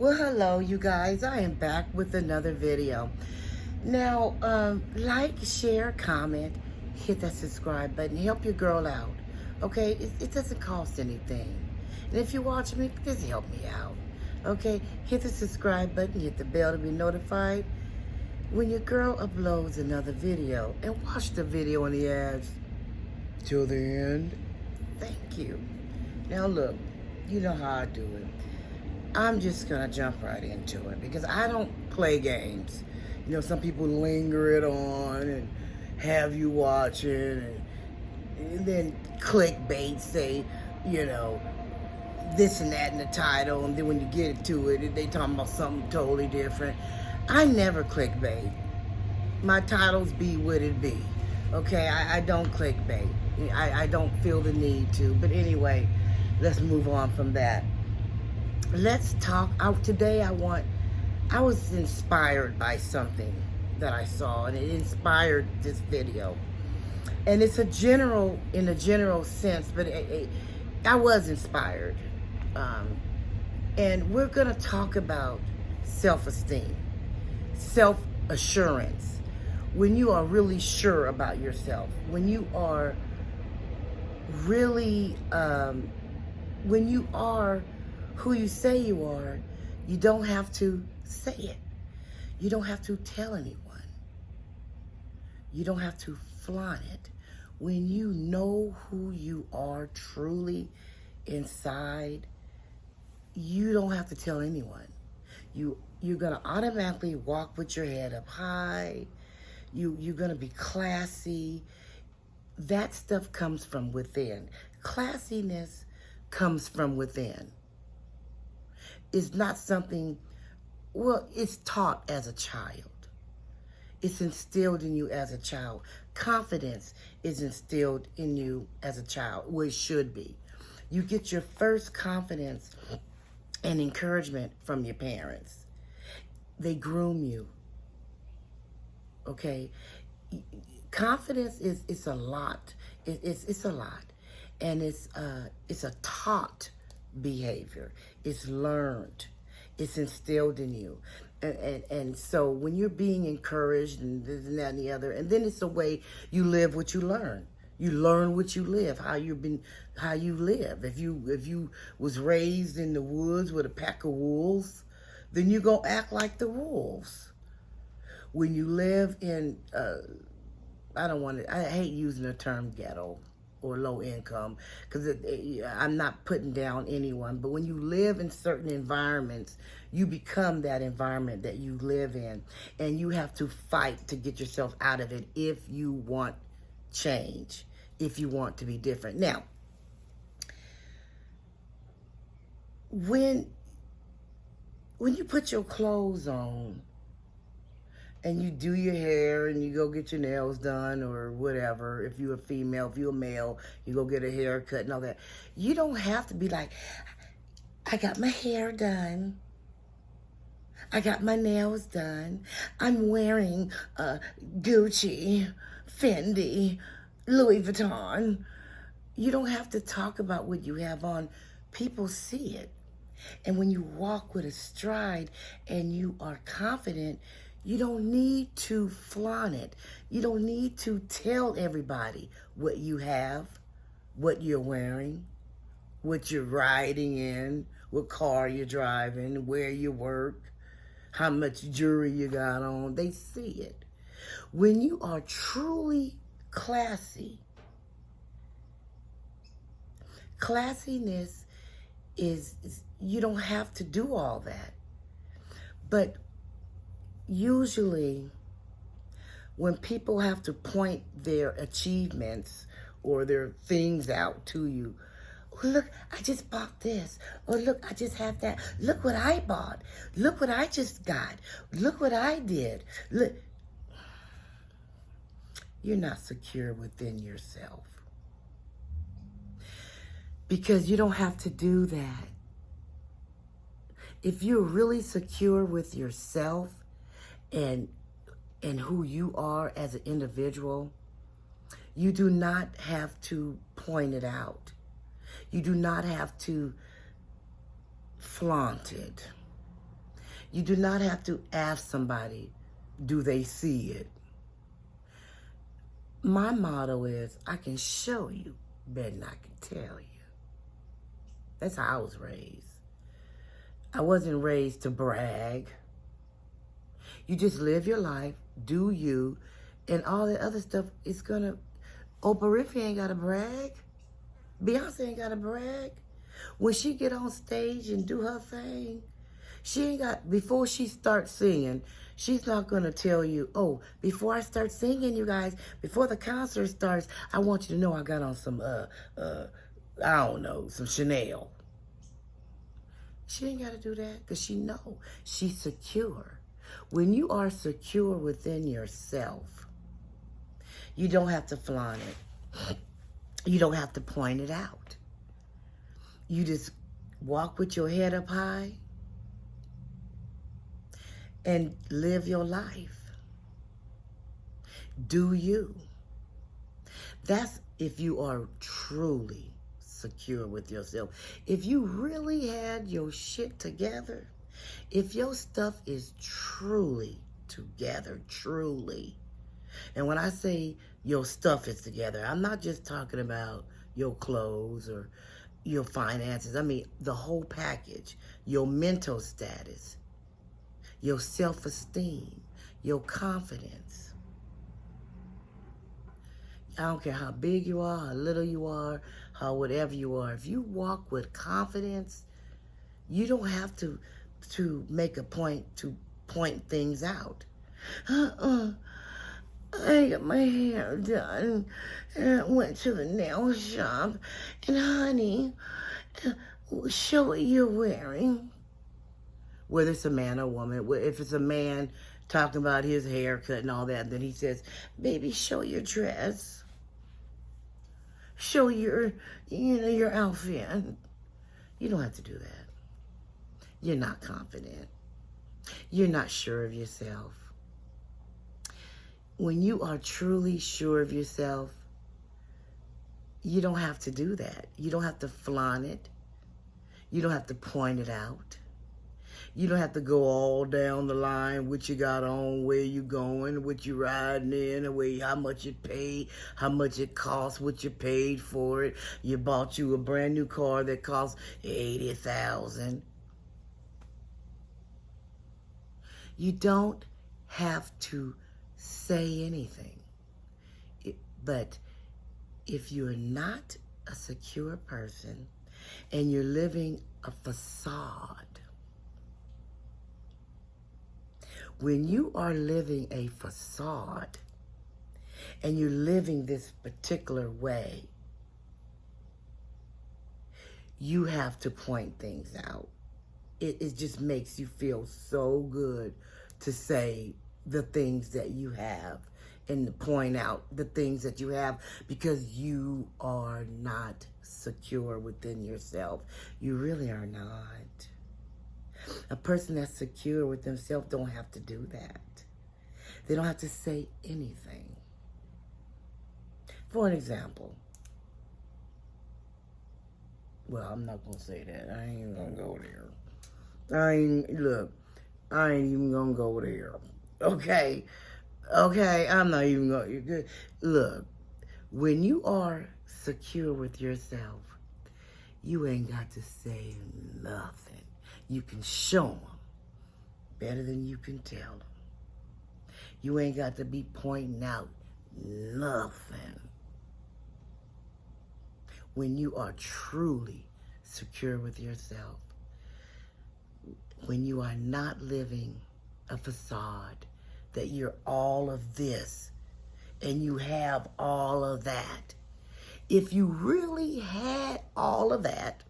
Well, hello, you guys. I am back with another video. Now, like, share, comment, hit that subscribe button. Help your girl out. Okay? It doesn't cost anything. And if you watch me, just help me out. Okay? Hit the subscribe button, hit the bell to be notified when your girl uploads another video. And watch the video and the ads till the end. Thank you. Now, look, you know how I do it. I'm just gonna jump right into it because I don't play games. You know, some people linger it on and have you watching and then clickbait say, you know, this and that in the title, and then when you get to it, they talking about something totally different. I never clickbait. My titles be what it be. Okay, I don't clickbait. I don't feel the need to. But anyway, let's move on from that. Let's talk. Today I was inspired by something that I saw, and it inspired this video. And it's in a general sense, but I was inspired. And we're going to talk about self-esteem, self-assurance. When you are really sure about yourself, when you are really, when you are who you say you are, you don't have to say it. You don't have to tell anyone. You don't have to flaunt it. When you know who you are truly inside, you don't have to tell anyone. You're gonna automatically walk with your head up high. You're gonna be classy. That stuff comes from within. Classiness comes from within. It's not something, well, it's taught as a child. It's instilled in you as a child. Confidence is instilled in you as a child, well, it should be. You get your first confidence and encouragement from your parents. They groom you, okay? Confidence it's a lot. It's a lot. And it's a taught behavior. It's learned. It's instilled in you. And so when you're being encouraged and this and that and the other, and then it's the way you live what you learn. You learn what you live, how you live. If you was raised in the woods with a pack of wolves, then you're going to act like the wolves. When you live in, I hate using the term ghetto or low income, because I'm not putting down anyone, but when you live in certain environments, you become that environment that you live in, and you have to fight to get yourself out of it if you want change, if you want to be different. Now, when you put your clothes on, and you do your hair and you go get your nails done or whatever, if you're a female, if you're a male, you go get a haircut and all that. You don't have to be like, I got my hair done. I got my nails done. I'm wearing Gucci, Fendi, Louis Vuitton. You don't have to talk about what you have on. People see it. And when you walk with a stride and you are confident, you don't need to flaunt it. You don't need to tell everybody what you have, what you're wearing, what you're riding in, what car you're driving, where you work, how much jewelry you got on. They see it. When you are truly classy, classiness is you don't have to do all that. But usually, when people have to point their achievements or their things out to you, oh, look, I just bought this. Or look, I just have that. Look what I bought. Look what I just got. Look what I did. Look. You're not secure within yourself. Because you don't have to do that. If you're really secure with yourself, and who you are as an individual, you do not have to point it out. You do not have to flaunt it. You do not have to ask somebody, do they see it? My motto is, I can show you better than I can tell you. That's how I was raised. I wasn't raised to brag. You just live your life, do you, and all the other stuff is gonna... Oprah Winfrey ain't gotta brag. Beyonce ain't gotta brag. When she get on stage and do her thing, she ain't got... Before she starts singing, she's not gonna tell you, oh, before I start singing, you guys, before the concert starts, I want you to know I got on some, I don't know, some Chanel. She ain't gotta do that because she know she's secure. When you are secure within yourself, you don't have to flaunt it. You don't have to point it out. You just walk with your head up high and live your life. Do you. That's if you are truly secure with yourself. If you really had your shit together, if your stuff is truly together, truly. And when I say your stuff is together, I'm not just talking about your clothes or your finances. I mean the whole package. Your mental status, your self-esteem, your confidence. I don't care how big you are, how little you are, how whatever you are. If you walk with confidence, you don't have to make a point to point things out. I got my hair done and I went to the nail shop and honey, show what you're wearing. Whether it's a man or a woman, if it's a man talking about his haircut and all that, then he says, baby, show your dress. Show your, your outfit. You don't have to do that. You're not confident. You're not sure of yourself. When you are truly sure of yourself, you don't have to do that. You don't have to flaunt it. You don't have to point it out. You don't have to go all down the line, what you got on, where you going, what you riding in, how much it paid, how much it cost, what you paid for it. You bought you a brand new car that cost $80,000. You don't have to say anything. But if you're not a secure person and you're living a facade, when you are living a facade and you're living this particular way, you have to point things out. It just makes you feel so good to say the things that you have and to point out the things that you have, because you are not secure within yourself. You really are not. A person that's secure with themselves don't have to do that. They don't have to say anything. For an example, well, I'm not going to say that. I ain't even going to go there. I ain't even going to go there. Okay, I'm not even going to... Look, when you are secure with yourself, you ain't got to say nothing. You can show them better than you can tell them. You ain't got to be pointing out nothing. When you are truly secure with yourself, when you are not living a facade, that you're all of this and you have all of that. If you really had all of that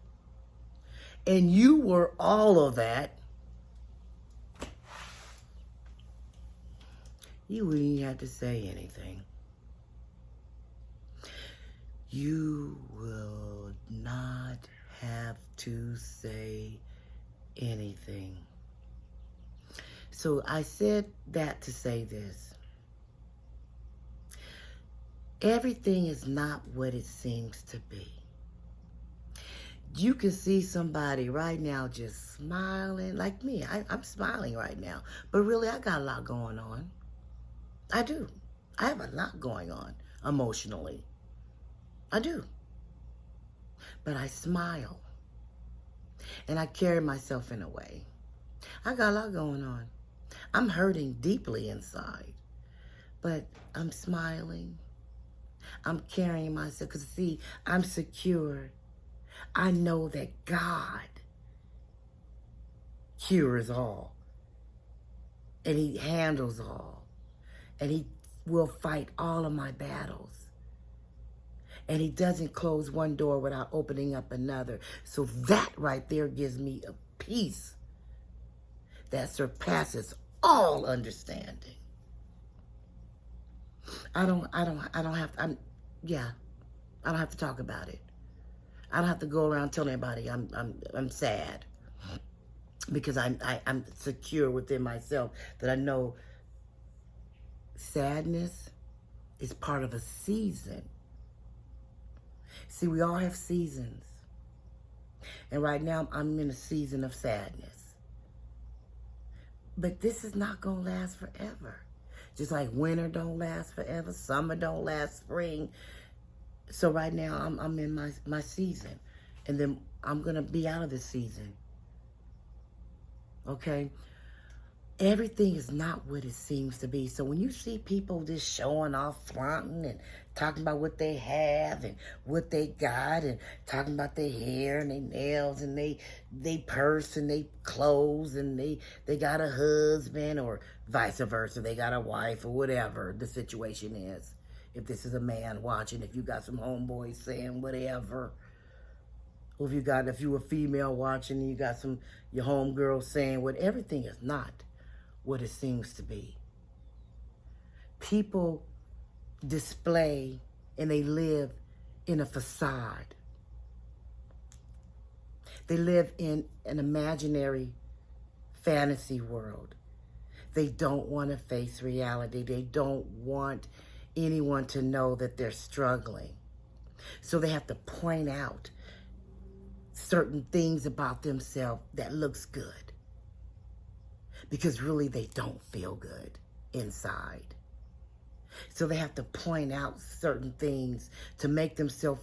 and you were all of that, you wouldn't even have to say anything. You will not have to say anything. So I said that to say this. Everything is not what it seems to be. You can see somebody right now just smiling like me. I'm smiling right now. But really, I got a lot going on. I do. I have a lot going on emotionally. I do. But I smile. And I carry myself in a way. I got a lot going on. I'm hurting deeply inside. But I'm smiling. I'm carrying myself. Because see, I'm secure. I know that God cures all. And he handles all. And he will fight all of my battles. And he doesn't close one door without opening up another. So that right there gives me a peace that surpasses all understanding. I don't have to talk about it. I don't have to go around telling everybody I'm sad. Because I'm secure within myself that I know sadness is part of a season. See, we all have seasons. And right now, I'm in a season of sadness. But this is not going to last forever. Just like winter don't last forever, summer don't last, spring. So right now, I'm in my season. And then I'm going to be out of this season. Okay? Everything is not what it seems to be. So when you see people just showing off, flaunting, and talking about what they have and what they got, and talking about their hair and their nails and they purse and they clothes, and they got a husband, or vice versa, they got a wife, or whatever the situation is. If this is a man watching, if you got some homeboys saying whatever, or if you a female watching and you got your homegirls saying what, everything is not what it seems to be. People display and they live in a facade. They live in an imaginary fantasy world. They don't want to face reality. They don't want anyone to know that they're struggling. So they have to point out certain things about themselves that looks good. Because really they don't feel good inside. So they have to point out certain things to make themselves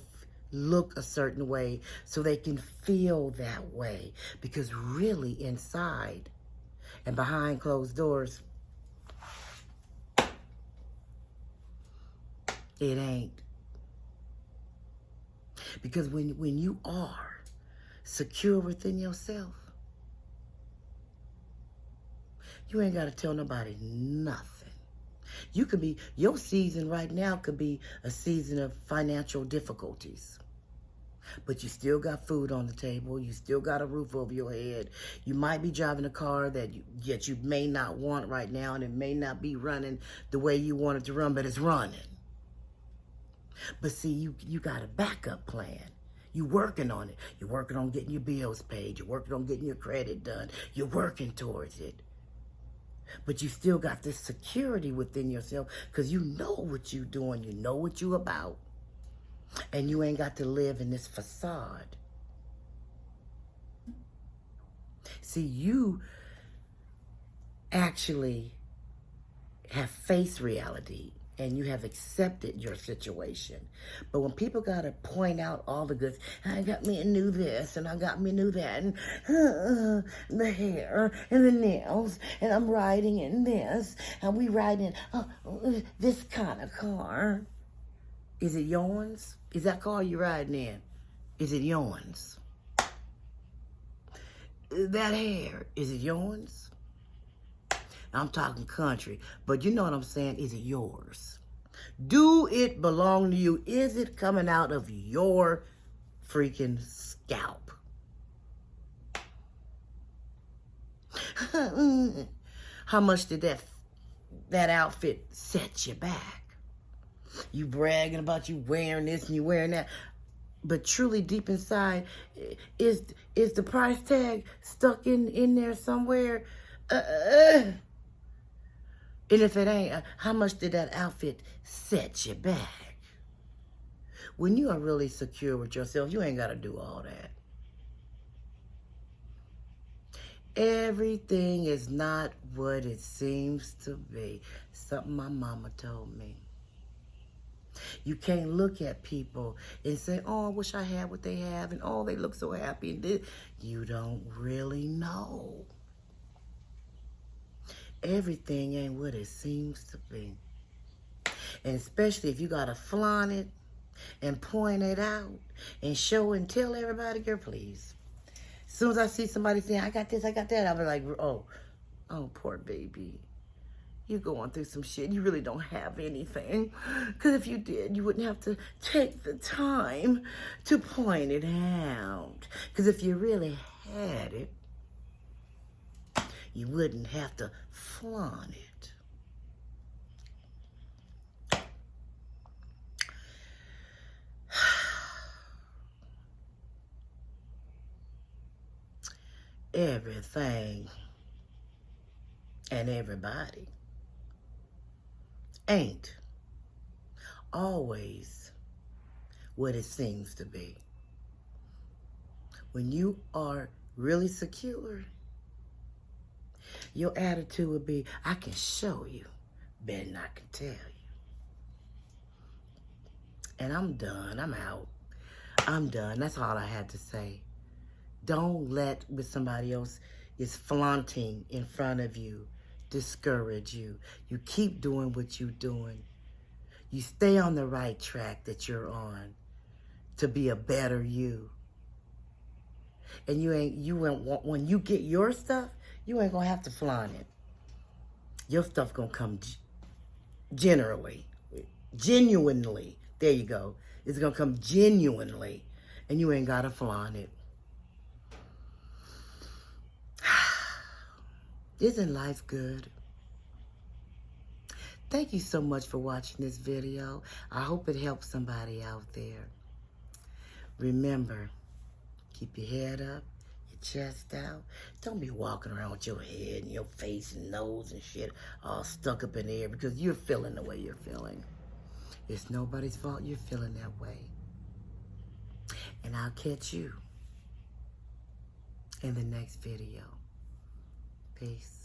look a certain way so they can feel that way. Because really inside and behind closed doors, it ain't. Because when you are secure within yourself, you ain't got to tell nobody nothing. Your season right now could be a season of financial difficulties. But you still got food on the table. You still got a roof over your head. You might be driving a car that you may not want right now, and it may not be running the way you want it to run, but it's running. But see, you got a backup plan. You're working on it. You're working on getting your bills paid. You're working on getting your credit done. You're working towards it. But you still got this security within yourself because you know what you're doing. You know what you're about. And you ain't got to live in this facade. See, you actually have faced reality and you have accepted your situation. But when people got to point out all the good, I got me a new this and I got me a new that, and the hair and the nails, and I'm riding in this, and we riding this kind of car. Is it yours? Is that car you riding in? Is it yours? That hair, is it yours? I'm talking country, but you know what I'm saying? Is it yours? Do it belong to you? Is it coming out of your freaking scalp? How much did that outfit set you back? You bragging about you wearing this and you wearing that, but truly deep inside, is the price tag stuck in there somewhere? And if it ain't, how much did that outfit set you back? When you are really secure with yourself, you ain't got to do all that. Everything is not what it seems to be. Something my mama told me. You can't look at people and say, oh, I wish I had what they have, and oh, they look so happy. And this. You don't really know. Everything ain't what it seems to be. And especially if you got to flaunt it and point it out and show and tell everybody, girl, please. As soon as I see somebody saying, I got this, I got that, I'll be like, oh, poor baby. You're going through some shit. You really don't have anything. Because if you did, you wouldn't have to take the time to point it out. Because if you really had it, you wouldn't have to flaunt it. Everything and everybody ain't always what it seems to be. When you are really secure, your attitude would be, I can show you better than I can tell you. And I'm done. I'm out. I'm done. That's all I had to say. Don't let what somebody else is flaunting in front of you discourage you. You keep doing what you're doing. You stay on the right track that you're on to be a better you. And when you get your stuff, you ain't gonna have to flaunt it. Your stuff gonna come genuinely. There you go. It's gonna come genuinely, and you ain't gotta flaunt it. Isn't life good? Thank you so much for watching this video. I hope it helps somebody out there. Remember, keep your head up, your chest out. Don't be walking around with your head and your face and nose and shit all stuck up in the air because you're feeling the way you're feeling. It's nobody's fault you're feeling that way. And I'll catch you in the next video. Peace.